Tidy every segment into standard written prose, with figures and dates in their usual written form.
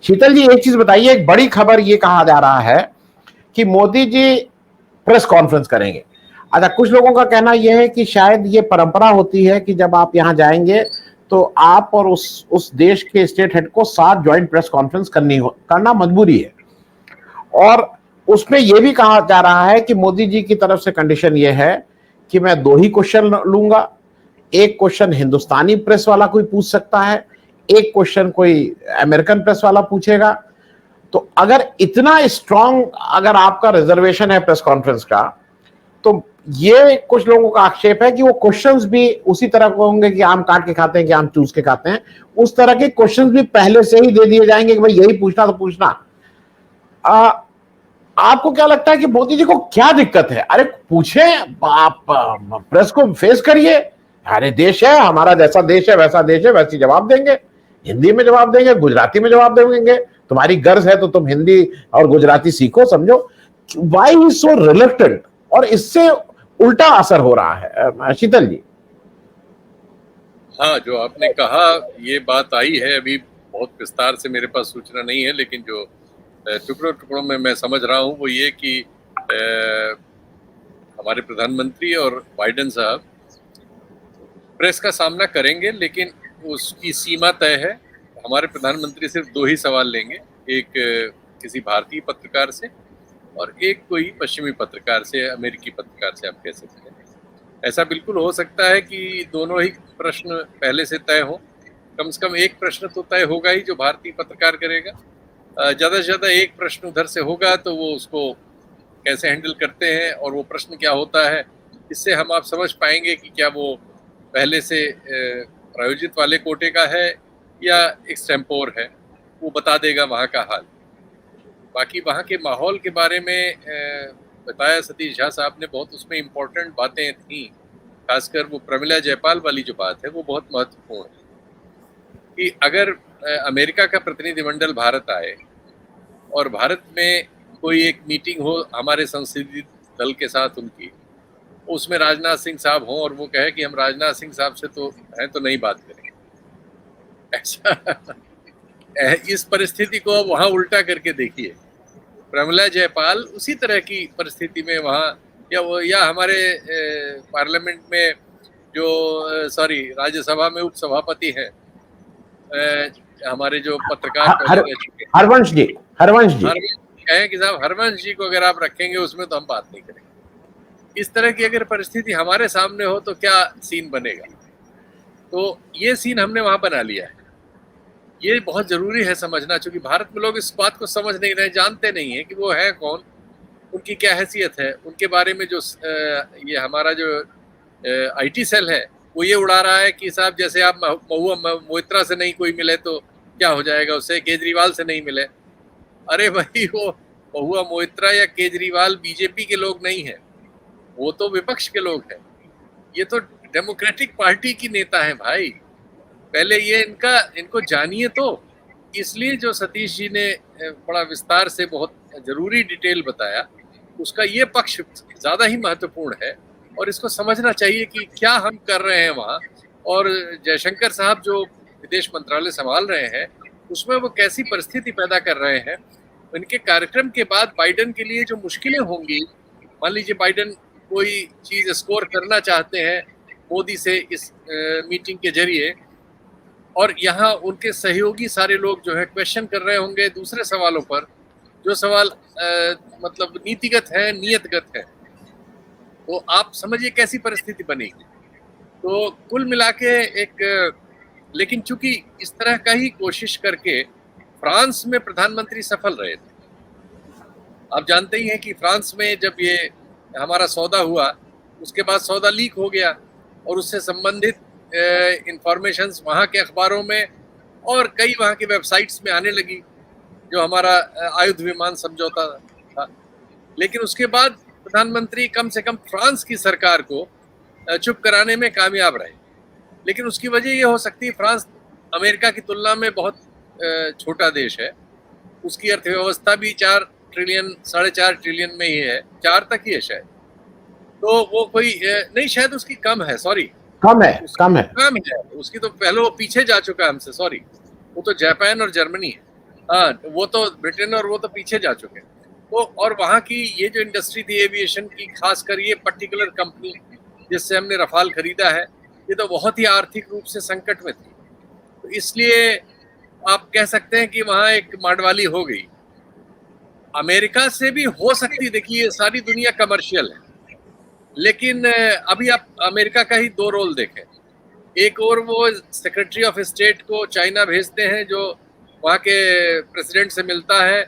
शीतल जी, एक चीज बताइए, एक बड़ी खबर ये कहा जा रहा है कि मोदी जी प्रेस कॉन्फ्रेंस करेंगे। अच्छा, कुछ लोगों का कहना यह है कि शायद ये परंपरा होती है कि जब आप यहां जाएंगे तो आप और उस देश के स्टेट हेड को साथ ज्वाइंट प्रेस कॉन्फ्रेंस करना मजबूरी है। और उसमें यह भी कहा जा रहा है कि मोदी जी की तरफ से कंडीशन यह है कि मैं 2 ही क्वेश्चन लूंगा। एक क्वेश्चन हिंदुस्तानी प्रेस वाला कोई पूछ सकता है, एक क्वेश्चन कोई अमेरिकन प्रेस वाला पूछेगा। तो अगर इतना स्ट्रांग अगर आपका रिजर्वेशन है प्रेस कॉन्फ्रेंस का, तो ये कुछ लोगों का आक्षेप है कि वो क्वेश्चंस भी उसी तरह के होंगे कि आम काट के खाते हैं कि आम चूस के खाते हैं। उस तरह के क्वेश्चंस भी पहले से ही दे दिए जाएंगे कि भाई यही पूछना तो पूछना। आपको क्या लगता है कि मोदी जी को क्या दिक्कत है? अरे पूछे, आप प्रेस को फेस करिए। अरे देश है हमारा, जैसा देश है वैसा देश है, वैसी जवाब देंगे। हिंदी में जवाब देंगे, गुजराती में जवाब देंगे। तुम्हारी गर्ज है तो तुम हिंदी और गुजराती सीखो, समझो। Why he so reluctant? और इससे उल्टा असर हो रहा है। शीतल जी। हाँ, जो आपने कहा ये बात आई है, अभी बहुत विस्तार से मेरे पास सूचना नहीं है, लेकिन जो टुकड़ों टुकड़ों में मैं समझ रहा हूँ वो ये कि हमारे प्रधानमंत्री और बाइडेन साहब प्रेस का सामना करेंगे, लेकिन उसकी सीमा तय है। हमारे प्रधानमंत्री सिर्फ 2 ही सवाल लेंगे, एक किसी भारतीय पत्रकार से और एक कोई पश्चिमी पत्रकार से, अमेरिकी पत्रकार से, आप कह सकते हैं। ऐसा बिल्कुल हो सकता है कि दोनों ही प्रश्न पहले से तय हो। कम से कम एक प्रश्न तो तय होगा ही जो भारतीय पत्रकार करेगा। ज़्यादा से ज़्यादा एक प्रश्न उधर से होगा, तो वो उसको कैसे हैंडल करते हैं और वो प्रश्न क्या होता है, इससे हम आप समझ पाएंगे कि क्या वो पहले से प्रायोजित वाले कोटे का है या एक्सटेम्पोर है। वो बता देगा वहाँ का हाल। बाकी वहाँ के माहौल के बारे में बताया सतीश झा साहब ने, बहुत उसमें इम्पोर्टेंट बातें थी। खासकर वो प्रमिला जयपाल वाली जो बात है वो बहुत महत्वपूर्ण है कि अगर अमेरिका का प्रतिनिधिमंडल भारत आए और भारत में कोई एक मीटिंग हो हमारे संसदीय दल के साथ उनकी, उसमें राजनाथ सिंह साहब हों और वो कहे कि हम राजनाथ सिंह साहब से तो हैं तो नहीं बात करेंगे, ऐसा इस परिस्थिति को अब वहाँ उल्टा करके देखिए। प्रमिला जयपाल उसी तरह की परिस्थिति में वहाँ, या हमारे पार्लियामेंट में जो राज्यसभा में उपसभापति हैं, हमारे जो पत्रकार हरवंश जी कहें कि साहब हरवंश जी को अगर आप रखेंगे उसमें तो हम बात नहीं करेंगे। इस तरह की अगर परिस्थिति हमारे सामने हो तो क्या सीन बनेगा? तो ये सीन हमने वहाँ बना लिया है। ये बहुत ज़रूरी है समझना, चूँकि भारत में लोग इस बात को समझ नहीं रहे, जानते नहीं हैं कि वो है कौन, उनकी क्या हैसियत है। उनके बारे में जो ये हमारा जो IT सेल है वो ये उड़ा रहा है कि साहब जैसे आप महुआ मोइत्रा से नहीं कोई मिले तो क्या हो जाएगा, उससे केजरीवाल से नहीं मिले। अरे भाई, वो महुआ मोइत्रा या केजरीवाल बीजेपी के लोग नहीं हैं, वो तो विपक्ष के लोग हैं। ये तो डेमोक्रेटिक पार्टी की नेता हैं भाई। पहले ये इनको जानिए। तो इसलिए जो सतीश जी ने बड़ा विस्तार से बहुत ज़रूरी डिटेल बताया, उसका ये पक्ष ज़्यादा ही महत्वपूर्ण है और इसको समझना चाहिए कि क्या हम कर रहे हैं वहाँ। और जयशंकर साहब जो विदेश मंत्रालय संभाल रहे हैं उसमें वो कैसी परिस्थिति पैदा कर रहे हैं। इनके कार्यक्रम के बाद बाइडेन के लिए जो मुश्किलें होंगी, मान लीजिए बाइडेन कोई चीज़ स्कोर करना चाहते हैं मोदी से इस मीटिंग के जरिए, और यहाँ उनके सहयोगी सारे लोग जो है क्वेश्चन कर रहे होंगे दूसरे सवालों पर, जो सवाल मतलब नीतिगत है, नियतगत है, तो आप समझिए कैसी परिस्थिति बनेगी। तो कुल मिला के लेकिन चूंकि इस तरह का ही कोशिश करके फ्रांस में प्रधानमंत्री सफल रहे थे। आप जानते ही हैं कि फ्रांस में जब ये हमारा सौदा हुआ, उसके बाद सौदा लीक हो गया और उससे संबंधित इंफॉर्मेशंस वहाँ के अखबारों में और कई वहाँ की वेबसाइट्स में आने लगी, जो हमारा आयुध विमान समझौता था। लेकिन उसके बाद प्रधानमंत्री कम से कम फ्रांस की सरकार को चुप कराने में कामयाब रहे। लेकिन उसकी वजह ये हो सकती है, फ्रांस अमेरिका की तुलना में बहुत छोटा देश है, उसकी अर्थव्यवस्था भी 4 ट्रिलियन 4.5 ट्रिलियन में ही है, 4 तक ही है शायद। तो वो कोई नहीं, शायद उसकी कम है, कम है। उसकी तो पहले वो पीछे जा चुका है हमसे, वो तो जापान और जर्मनी है। हाँ, वो तो ब्रिटेन और वो तो पीछे जा चुके हैं। तो और वहाँ की ये जो इंडस्ट्री थी एविएशन की, खासकर ये पर्टिकुलर कंपनी जिससे हमने रफाल खरीदा है, ये तो बहुत ही आर्थिक रूप से संकट में थी। तो इसलिए आप कह सकते हैं कि वहाँ एक माडवाली हो गई। अमेरिका से भी हो सकती, देखिए ये सारी दुनिया कमर्शियल है, लेकिन अभी आप अमेरिका का ही दो रोल देखें। एक और वो सेक्रेटरी ऑफ स्टेट को चाइना भेजते हैं जो वहाँ के प्रेसिडेंट से मिलता है,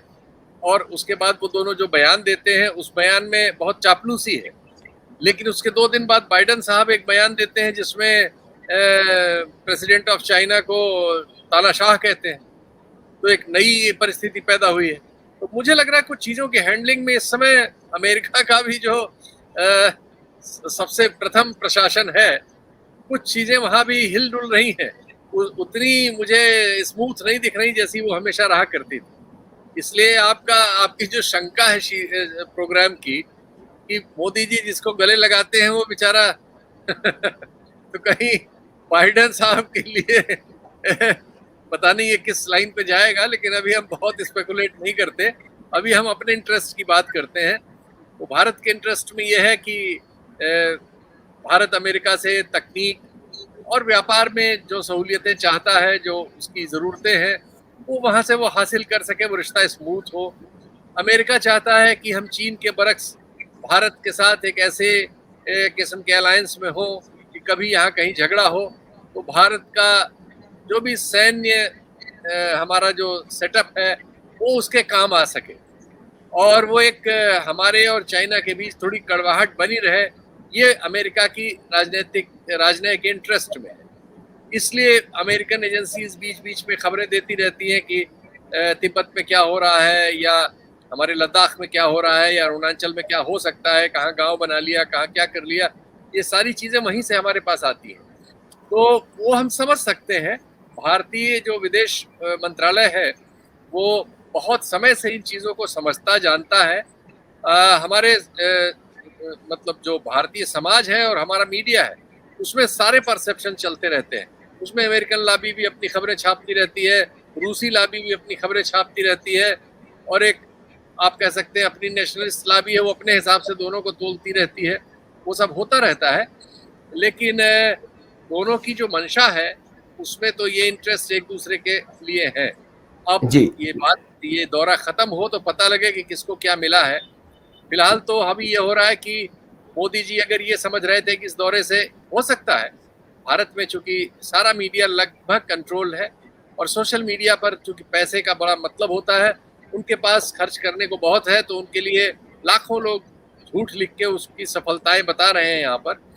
और उसके बाद वो दोनों जो बयान देते हैं उस बयान में बहुत चापलूसी है। लेकिन उसके 2 दिन बाद बाइडन साहब एक बयान देते हैं जिसमें प्रेसिडेंट ऑफ चाइना को तानाशाह कहते हैं। तो एक नई परिस्थिति पैदा हुई है। तो मुझे लग रहा है कुछ चीज़ों की हैंडलिंग में इस समय अमेरिका का भी जो सबसे प्रथम प्रशासन है, कुछ चीज़ें वहाँ भी हिल डुल रही हैं, उतनी मुझे स्मूथ नहीं दिख रही जैसी वो हमेशा रहा करती थी। इसलिए आपकी जो शंका है प्रोग्राम की कि मोदी जी जिसको गले लगाते हैं वो बेचारा तो कहीं बाइडन साहब के लिए पता नहीं ये किस लाइन पे जाएगा, लेकिन अभी हम बहुत स्पेकुलेट नहीं करते। अभी हम अपने इंटरेस्ट की बात करते हैं। तो भारत के इंटरेस्ट में ये है कि भारत अमेरिका से तकनीक और व्यापार में जो सहूलियतें चाहता है, जो उसकी ज़रूरतें हैं, वो वहाँ से वो हासिल कर सके, वो रिश्ता स्मूथ हो। अमेरिका चाहता है कि हम चीन के बरक्स भारत के साथ एक ऐसे किस्म के अलायंस में हो कि कभी यहाँ कहीं झगड़ा हो तो भारत का जो भी सैन्य हमारा जो सेटअप है वो उसके काम आ सके, और वो एक हमारे और चाइना के बीच थोड़ी कड़वाहट बनी रहे, ये अमेरिका की राजनयिक इंटरेस्ट में है। इसलिए अमेरिकन एजेंसीज बीच बीच में खबरें देती रहती हैं कि तिब्बत में क्या हो रहा है, या हमारे लद्दाख में क्या हो रहा है, या अरुणाचल में क्या हो सकता है, कहाँ गांव बना लिया, कहाँ क्या कर लिया। ये सारी चीज़ें वहीं से हमारे पास आती हैं। तो वो हम समझ सकते हैं। भारतीय जो विदेश मंत्रालय है वो बहुत समय से इन चीज़ों को समझता जानता है। हमारे मतलब जो भारतीय समाज है और हमारा मीडिया है उसमें सारे परसेप्शन चलते रहते हैं। उसमें अमेरिकन लॉबी भी अपनी खबरें छापती रहती है, रूसी लॉबी भी अपनी खबरें छापती रहती है, और एक आप कह सकते हैं अपनी नेशनलिस्ट लॉबी है, वो अपने हिसाब से दोनों को तोलती रहती है। वो सब होता रहता है, लेकिन दोनों की जो मंशा है उसमें तो ये इंटरेस्ट एक दूसरे के लिए है। अब ये दौरा खत्म हो तो पता लगे कि किसको क्या मिला है। फिलहाल तो अभी ये हो रहा है कि मोदी जी अगर ये समझ रहे थे कि इस दौरे से हो सकता है, भारत में चूंकि सारा मीडिया लगभग कंट्रोल है और सोशल मीडिया पर चूंकि पैसे का बड़ा मतलब होता है, उनके पास खर्च करने को बहुत है, तो उनके लिए लाखों लोग झूठ लिख के उसकी सफलताएं बता रहे हैं यहाँ पर।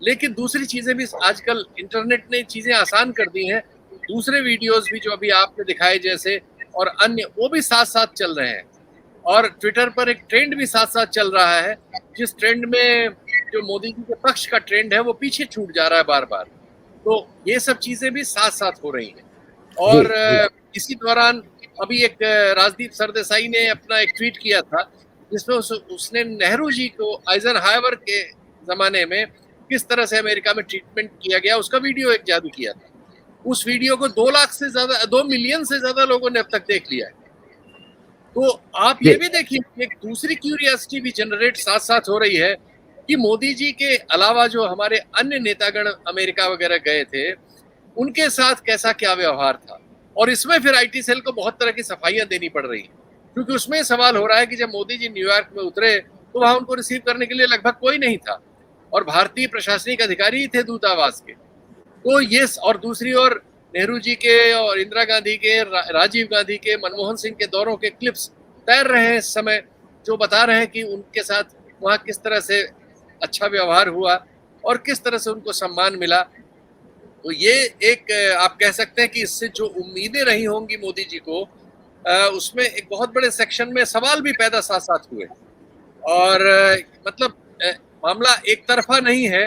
लेकिन दूसरी चीज़ें भी आजकल इंटरनेट ने चीज़ें आसान कर दी हैं। दूसरे वीडियोस भी जो अभी आपने दिखाए जैसे और अन्य, वो भी साथ साथ चल रहे हैं, और ट्विटर पर एक ट्रेंड भी साथ साथ चल रहा है, जिस ट्रेंड में जो मोदी जी के पक्ष का ट्रेंड है वो पीछे छूट जा रहा है बार बार। तो ये सब चीज़ें भी साथ साथ हो रही हैं। और इसी दौरान अभी एक राजदीप सरदेसाई ने अपना एक ट्वीट किया था जिसमें उसने नेहरू जी को आइजनहावर के ज़माने में किस तरह से अमेरिका में ट्रीटमेंट किया गया उसका वीडियो एक जारी किया था। उस वीडियो को 2 लाख से ज़्यादा, 2 मिलियन से ज़्यादा लोगों ने अब तक देख लिया है। तो आप ये भी देखिए, एक दूसरी क्यूरियोसिटी भी जनरेट साथ साथ हो रही है कि मोदी जी के अलावा जो हमारे अन्य नेतागण अमेरिका वगैरह गए थे, उनके साथ कैसा क्या व्यवहार था। और इसमें फिर IT सेल को बहुत तरह की सफाइयाँ देनी पड़ रही हैं, क्योंकि उसमें सवाल हो रहा है कि जब मोदी जी न्यूयॉर्क में उतरे तो वहाँ उनको रिसीव करने के लिए लगभग कोई नहीं था, और भारतीय प्रशासनिक अधिकारी ही थे दूतावास के। तो ये, और दूसरी ओर नेहरू जी के और इंदिरा गांधी के, राजीव गांधी के, मनमोहन सिंह के दौरों के क्लिप्स तैर रहे हैं इस समय, जो बता रहे हैं कि उनके साथ वहाँ किस तरह से अच्छा व्यवहार हुआ और किस तरह से उनको सम्मान मिला। तो ये एक आप कह सकते हैं कि इससे जो उम्मीदें रही होंगी मोदी जी को, उसमें एक बहुत बड़े सेक्शन में सवाल भी पैदा साथ साथ हुए। और मतलब मामला एक तरफा नहीं है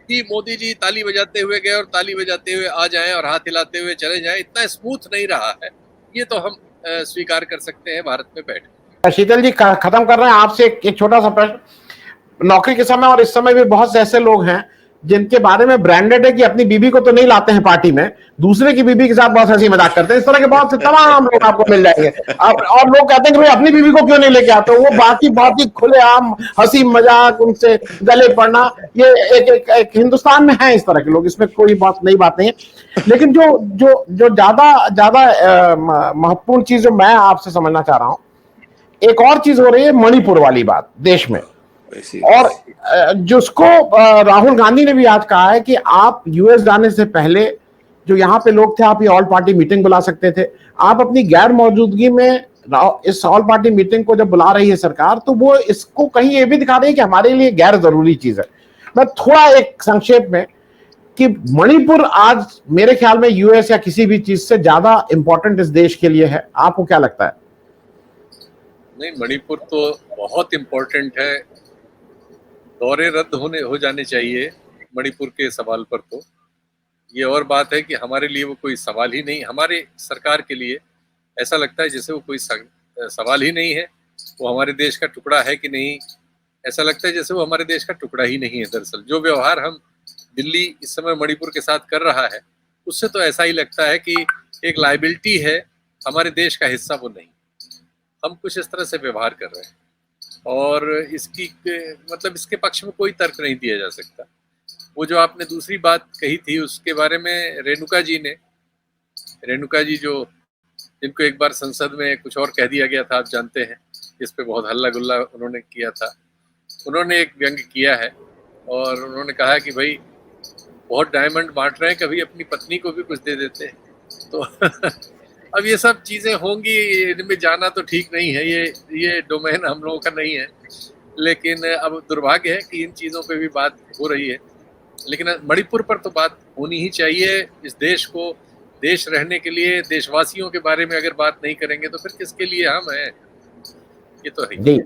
कि मोदी जी ताली बजाते हुए गए और ताली बजाते हुए आ जाएं और हाथ हिलाते हुए चले जाएं, इतना स्मूथ नहीं रहा है। ये तो हम स्वीकार कर सकते हैं भारत में बैठ। शीतल जी, खत्म कर रहे हैं आपसे एक छोटा सा प्रश्न। नौकरी के समय और इस समय भी बहुत से ऐसे लोग हैं जिनके बारे में ब्रांडेड है कि अपनी बीबी को तो नहीं लाते हैं पार्टी में, दूसरे की बीबी के साथ बहुत हंसी मजाक करते हैं, इस तरह के बहुत से तमाम लोग आपको मिल जाएंगे। और लोग कहते हैं कि भाई अपनी बीबी को क्यों नहीं लेके आते, वो बाकी बहुत ही खुलेआम हंसी मजाक, उनसे गले पड़ना, ये एक हिंदुस्तान में है इस तरह के लोग, इसमें कोई नई बात नहीं है। लेकिन जो ज्यादा महत्वपूर्ण चीज जो मैं आपसे समझना चाह रहा हूं, एक और चीज हो रही है मणिपुर वाली बात देश में, और जिसको राहुल गांधी ने भी आज कहा है कि आप यूएस जाने से पहले जो यहाँ पे लोग थे, आप ये ऑल पार्टी मीटिंग बुला सकते थे। आप अपनी गैर मौजूदगी में इस ऑल पार्टी मीटिंग को जब बुला रही है सरकार, तो वो इसको कहीं ये भी दिखा रही है कि हमारे लिए गैर जरूरी चीज है। मैं थोड़ा एक संक्षेप में कि मणिपुर आज मेरे ख्याल में यूएस या किसी भी चीज से ज्यादा इंपॉर्टेंट इस देश के लिए है, आपको क्या लगता है? नहीं, मणिपुर तो बहुत इंपॉर्टेंट है, दौरे रद्द हो जाने चाहिए मणिपुर के सवाल पर। तो ये और बात है कि हमारे लिए वो कोई सवाल ही नहीं, हमारे सरकार के लिए ऐसा लगता है जैसे वो कोई सवाल ही नहीं है। वो हमारे देश का टुकड़ा है कि नहीं, ऐसा लगता है जैसे वो हमारे देश का टुकड़ा ही नहीं है। दरअसल जो व्यवहार हम दिल्ली इस समय मणिपुर के साथ कर रहा है, उससे तो ऐसा ही लगता है कि एक लायबिलिटी है, हमारे देश का हिस्सा वो नहीं। हम कुछ इस तरह से व्यवहार कर रहे हैं, और इसकी मतलब इसके पक्ष में कोई तर्क नहीं दिया जा सकता। वो जो आपने दूसरी बात कही थी उसके बारे में, रेणुका जी जो जिनको एक बार संसद में कुछ और कह दिया गया था, आप जानते हैं, इस पे बहुत हल्ला गुल्ला उन्होंने किया था। उन्होंने एक व्यंग किया है और उन्होंने कहा कि भाई बहुत डायमंड बांट रहे हैं, कभी अपनी पत्नी को भी कुछ दे देते हैं। तो अब ये सब चीज़ें होंगी, इनमें जाना तो ठीक नहीं है, ये डोमेन हम लोगों का नहीं है। लेकिन अब दुर्भाग्य है कि इन चीज़ों पे भी बात हो रही है। लेकिन मणिपुर पर तो बात होनी ही चाहिए। इस देश को देश रहने के लिए, देशवासियों के बारे में अगर बात नहीं करेंगे तो फिर किसके लिए हम हैं? ये तो है।